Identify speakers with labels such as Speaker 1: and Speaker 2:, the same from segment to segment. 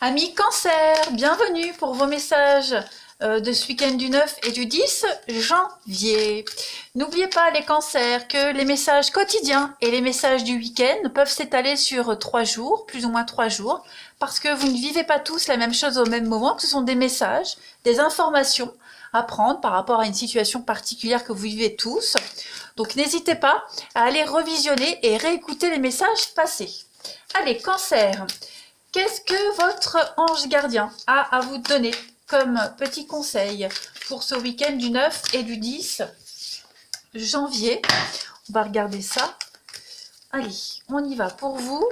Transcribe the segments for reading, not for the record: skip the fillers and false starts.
Speaker 1: Amis Cancer, bienvenue pour vos messages de ce week-end du 9 et du 10 janvier. N'oubliez pas les cancers que les messages quotidiens et les messages du week-end peuvent s'étaler sur 3 jours, plus ou moins 3 jours, parce que vous ne vivez pas tous la même chose au même moment, que ce sont des messages, des informations à prendre par rapport à une situation particulière que vous vivez tous. Donc n'hésitez pas à aller revisionner et réécouter les messages passés. Allez, Cancer, qu'est-ce que votre ange gardien a à vous donner comme petit conseil pour ce week-end du 9 et du 10 janvier? On va regarder ça. Allez, on y va pour vous.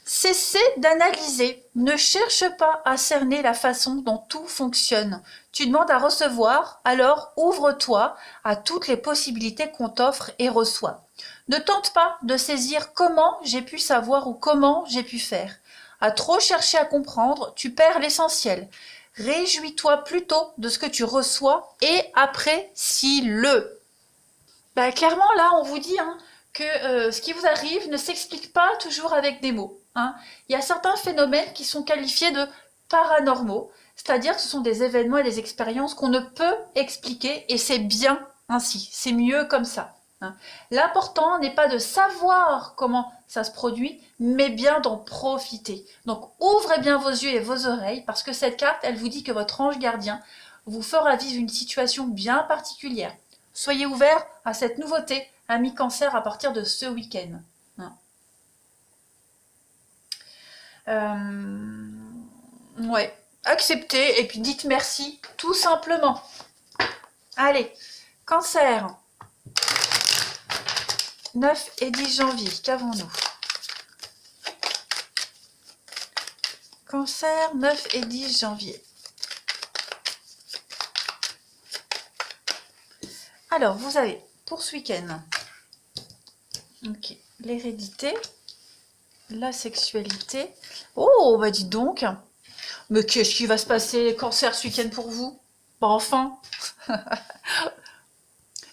Speaker 1: Cessez d'analyser. Ne cherche pas à cerner la façon dont tout fonctionne. Tu demandes à recevoir, alors ouvre-toi à toutes les possibilités qu'on t'offre et reçoit. Ne tente pas de saisir comment j'ai pu savoir ou comment j'ai pu faire. À trop chercher à comprendre, tu perds l'essentiel. Réjouis-toi plutôt de ce que tu reçois et apprécie-le. Ben, clairement, là, on vous dit que ce qui vous arrive ne s'explique pas toujours avec des mots. Il y a certains phénomènes qui sont qualifiés de paranormaux, c'est-à-dire que ce sont des événements et des expériences qu'on ne peut expliquer, et c'est bien ainsi, c'est mieux comme ça. L'important n'est pas de savoir comment ça se produit, mais bien d'en profiter. Donc ouvrez bien vos yeux et vos oreilles, parce que cette carte, elle vous dit que votre ange gardien vous fera vivre une situation bien particulière. Soyez ouverts à cette nouveauté, amis Cancer, à partir de ce week-end. Ouais, acceptez et puis dites merci, tout simplement. Allez, Cancer, 9 et 10 janvier, qu'avons-nous? Cancer, 9 et 10 janvier. Alors, vous avez pour ce week-end, l'hérédité, la sexualité. Oh, bah dites donc, mais qu'est-ce qui va se passer, Cancer, ce week-end pour vous? Bah enfin.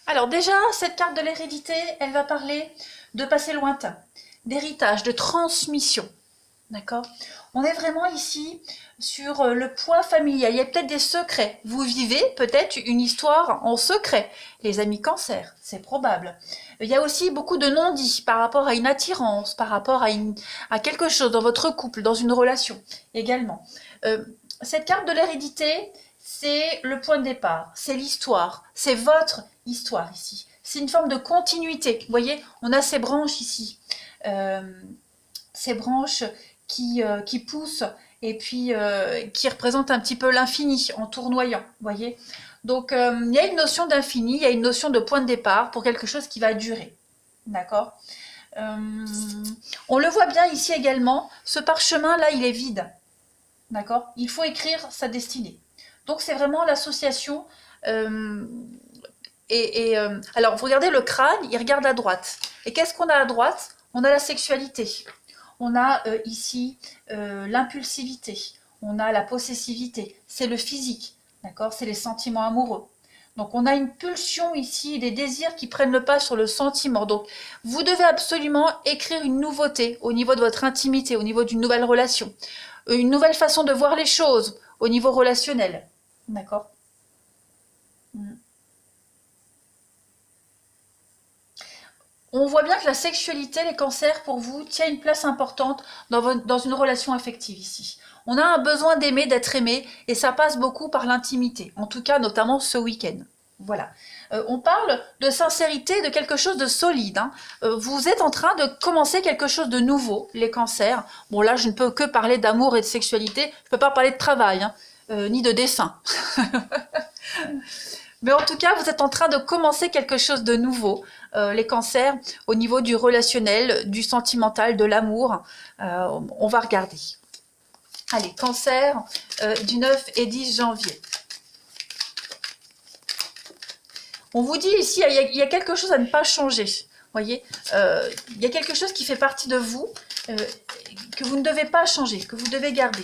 Speaker 1: Alors déjà, cette carte de l'hérédité, elle va parler de passé lointain, d'héritage, de transmission. D'accord? On est vraiment ici sur le poids familial. Il y a peut-être des secrets. Vous vivez peut-être une histoire en secret, les amis Cancer, c'est probable. Il y a aussi beaucoup de non-dits par rapport à une attirance, par rapport à quelque chose dans votre couple, dans une relation également. Cette carte de l'hérédité, c'est le point de départ, c'est l'histoire, c'est votre histoire ici. C'est une forme de continuité. Vous voyez, on a ces branches ici, ces branches qui poussent et puis qui représentent un petit peu l'infini en tournoyant, vous voyez. Donc il y a une notion d'infini, il y a une notion de point de départ pour quelque chose qui va durer, d'accord. On le voit bien ici également, ce parchemin là il est vide, d'accord. Il faut écrire sa destinée. Donc c'est vraiment l'association. Alors vous regardez le crâne, il regarde à droite. Et qu'est-ce qu'on a à droite? On a la sexualité. On a ici l'impulsivité. On a la possessivité. C'est le physique, d'accord? C'est les sentiments amoureux. Donc on a une pulsion ici, des désirs qui prennent le pas sur le sentiment. Donc vous devez absolument écrire une nouveauté au niveau de votre intimité, au niveau d'une nouvelle relation. Une nouvelle façon de voir les choses au niveau relationnel. D'accord? On voit bien que la sexualité, les cancers, pour vous, tient une place importante dans une relation affective ici. On a un besoin d'aimer, d'être aimé, et ça passe beaucoup par l'intimité, en tout cas notamment ce week-end. Voilà. On parle de sincérité, de quelque chose de solide. Vous êtes en train de commencer quelque chose de nouveau, les cancers. Bon là, je ne peux que parler d'amour et de sexualité, je ne peux pas parler de travail, ni de dessin. Mais en tout cas, vous êtes en train de commencer quelque chose de nouveau, les cancers, au niveau du relationnel, du sentimental, de l'amour. On va regarder. Allez, cancer du 9 et 10 janvier. On vous dit ici, il y a quelque chose à ne pas changer. Vous voyez, il y a quelque chose qui fait partie de vous, que vous ne devez pas changer, que vous devez garder.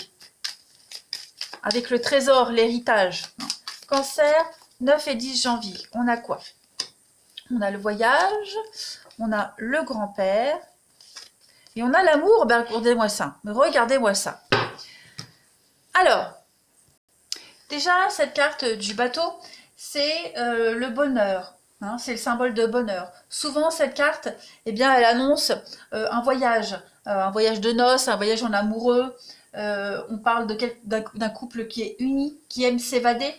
Speaker 1: Avec le trésor, l'héritage. Cancer, 9 et 10 janvier. On a quoi? On a le voyage, on a le grand-père, et on a l'amour. Ben, regardez-moi ça. Regardez-moi ça. Alors, déjà, cette carte du bateau, c'est le bonheur. Hein, c'est le symbole de bonheur. Souvent, cette carte, eh bien, elle annonce un voyage de noces, un voyage en amoureux. On parle d'un couple qui est uni, qui aime s'évader,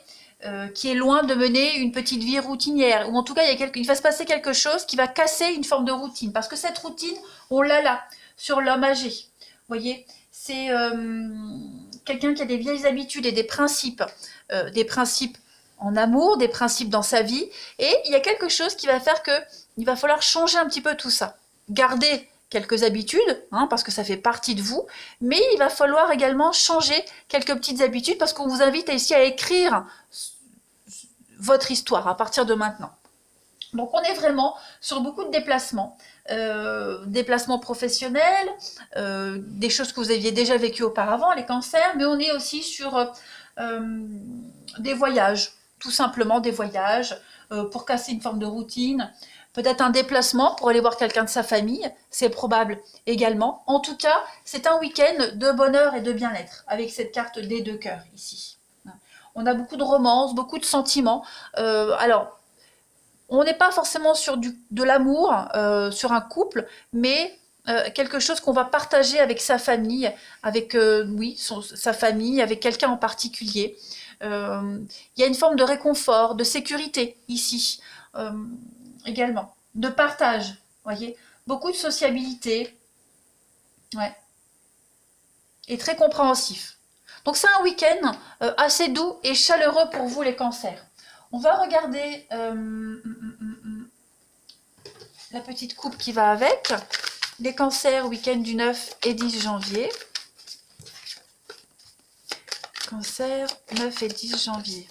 Speaker 1: qui est loin de mener une petite vie routinière. Ou en tout cas, il va se passer quelque chose qui va casser une forme de routine. Parce que cette routine, on l'a là, sur l'homme âgé. Vous voyez, c'est quelqu'un qui a des vieilles habitudes et des principes en amour, des principes dans sa vie, et il y a quelque chose qui va faire que il va falloir changer un petit peu tout ça. Garder quelques habitudes, hein, parce que ça fait partie de vous, mais il va falloir également changer quelques petites habitudes, parce qu'on vous invite ici à écrire votre histoire à partir de maintenant. Donc on est vraiment sur beaucoup de déplacements professionnels, des choses que vous aviez déjà vécues auparavant, les cancers, mais on est aussi sur des voyages, tout simplement des voyages pour casser une forme de routine, peut-être un déplacement pour aller voir quelqu'un de sa famille, c'est probable également. En tout cas, c'est un week-end de bonheur et de bien-être avec cette carte des 2 cœurs ici. On a beaucoup de romances, beaucoup de sentiments. Alors, on n'est pas forcément sur de l'amour, sur un couple, mais quelque chose qu'on va partager avec sa famille, avec sa famille, avec quelqu'un en particulier. Il y a une forme de réconfort, de sécurité ici également, de partage, voyez, beaucoup de sociabilité, ouais, et très compréhensif. Donc c'est un week-end assez doux et chaleureux pour vous les cancers. On va regarder la petite coupe qui va avec. Les cancers, week-end du 9 et 10 janvier. Cancer, 9 et 10 janvier.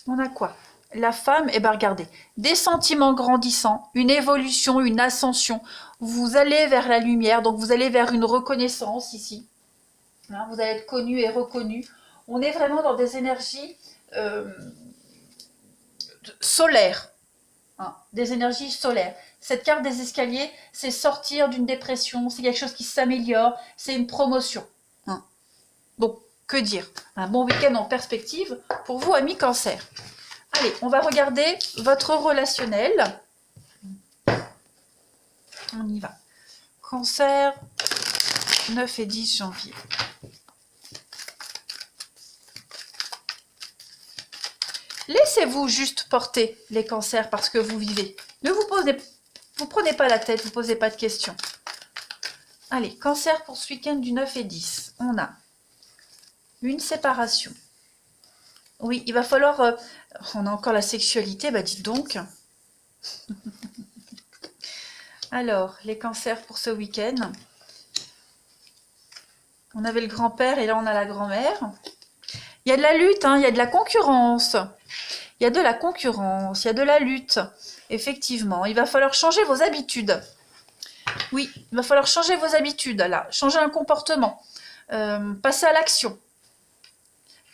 Speaker 1: On a quoi? La femme, eh bien regardez, des sentiments grandissants, une évolution, une ascension. Vous allez vers la lumière, donc vous allez vers une reconnaissance ici. Hein, vous allez être connu et reconnu. On est vraiment dans des énergies solaires. Hein, des énergies solaires. Cette carte des escaliers, c'est sortir d'une dépression, c'est quelque chose qui s'améliore, c'est une promotion. Hein. Donc, que dire? Un bon week-end en perspective pour vous, amis cancer. Allez, on va regarder votre relationnel. On y va. Cancer, 9 et 10 janvier. Laissez-vous juste porter les cancers parce que vous vivez. Ne vous prenez pas la tête, vous ne posez pas de questions. Allez, cancer pour ce week-end du 9 et 10. On a une séparation. Oui, il va falloir... on a encore la sexualité, bah dites donc. Alors, les cancers pour ce week-end. On avait le grand-père et là on a la grand-mère. Il y a de la lutte, hein, il y a de la concurrence. Il y a de la concurrence, il y a de la lutte. Effectivement, il va falloir changer vos habitudes. Oui, il va falloir changer vos habitudes, là. Changer un comportement. Passer à l'action.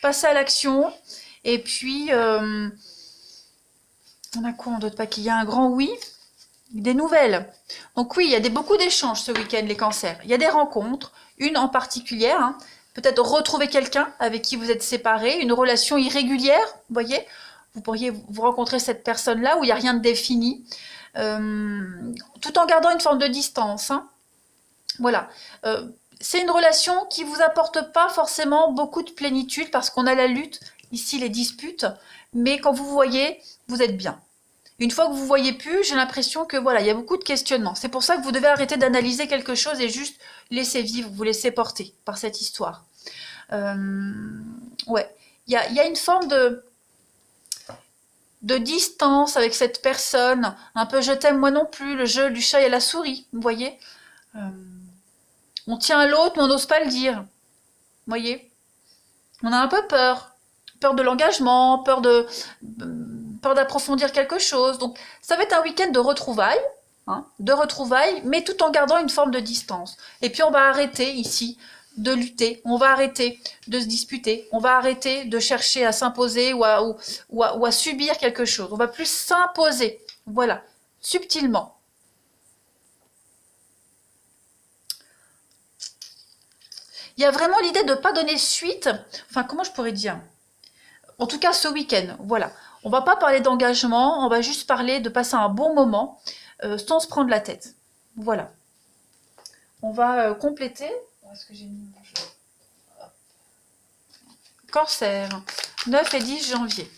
Speaker 1: Passer à l'action. Et puis, on a quoi en d'autre paquet? Il y a un grand oui, des nouvelles. Donc oui, il y a beaucoup d'échanges ce week-end, les cancers. Il y a des rencontres, une en particulier, hein. Peut-être retrouver quelqu'un avec qui vous êtes séparés, une relation irrégulière, vous voyez. Vous pourriez vous rencontrer cette personne-là où il n'y a rien de défini, tout en gardant une forme de distance. Hein. Voilà. C'est une relation qui ne vous apporte pas forcément beaucoup de plénitude parce qu'on a la lutte, ici les disputes, mais quand vous voyez, vous êtes bien. Une fois que vous ne voyez plus, j'ai l'impression que voilà, il y a beaucoup de questionnements. C'est pour ça que vous devez arrêter d'analyser quelque chose et juste laisser vivre, vous laisser porter par cette histoire. Ouais, il y a une forme de distance avec cette personne, un peu je t'aime moi non plus, le jeu du chat et la souris, vous voyez. On tient à l'autre mais on n'ose pas le dire, vous voyez. On a un peu peur de l'engagement, peur d'approfondir quelque chose. Donc ça va être un week-end de retrouvailles, hein, mais tout en gardant une forme de distance. Et puis on va arrêter ici de lutter, on va arrêter de se disputer, on va arrêter de chercher à s'imposer ou à subir quelque chose. On va plus s'imposer, voilà, subtilement. Il y a vraiment l'idée de ne pas donner suite. Enfin, comment je pourrais dire? En tout cas, ce week-end, voilà. On va pas parler d'engagement, on va juste parler de passer un bon moment sans se prendre la tête. Voilà. On va compléter. Où est-ce que j'ai mis mon jeu? Cancer, 9 et 10 janvier.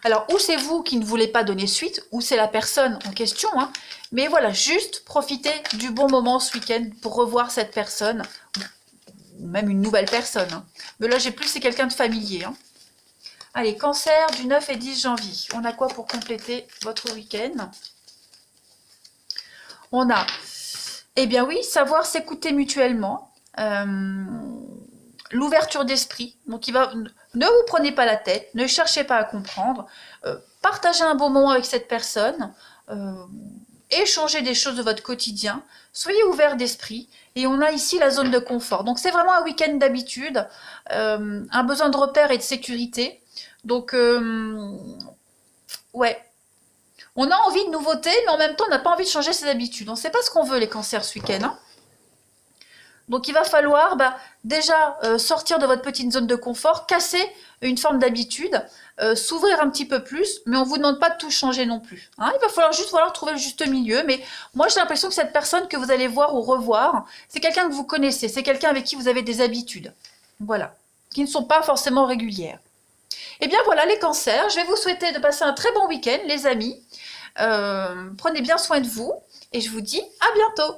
Speaker 1: Alors, ou c'est vous qui ne voulez pas donner suite, ou c'est la personne en question. Hein. Mais voilà, juste profitez du bon moment ce week-end pour revoir cette personne, ou même une nouvelle personne. Hein. Mais là, j'ai plus, c'est quelqu'un de familier. Hein. Allez, cancer du 9 et 10 janvier. On a quoi pour compléter votre week-end? On a, eh bien oui, savoir s'écouter mutuellement. L'ouverture d'esprit. Donc, ne vous prenez pas la tête, ne cherchez pas à comprendre. Partagez un bon moment avec cette personne. Échangez des choses de votre quotidien. Soyez ouvert d'esprit. Et on a ici la zone de confort. Donc, c'est vraiment un week-end d'habitude. Un besoin de repère et de sécurité. Donc, ouais. On a envie de nouveautés, mais en même temps, on n'a pas envie de changer ses habitudes. On ne sait pas ce qu'on veut, les cancers, ce week-end. Hein. Donc, il va falloir déjà sortir de votre petite zone de confort, casser une forme d'habitude, s'ouvrir un petit peu plus, mais on ne vous demande pas de tout changer non plus. Hein. Il va falloir juste trouver le juste milieu. Mais moi, j'ai l'impression que cette personne que vous allez voir ou revoir, c'est quelqu'un que vous connaissez, c'est quelqu'un avec qui vous avez des habitudes. Voilà. Qui ne sont pas forcément régulières. Eh bien voilà les cancers, je vais vous souhaiter de passer un très bon week-end les amis. Prenez bien soin de vous et je vous dis à bientôt.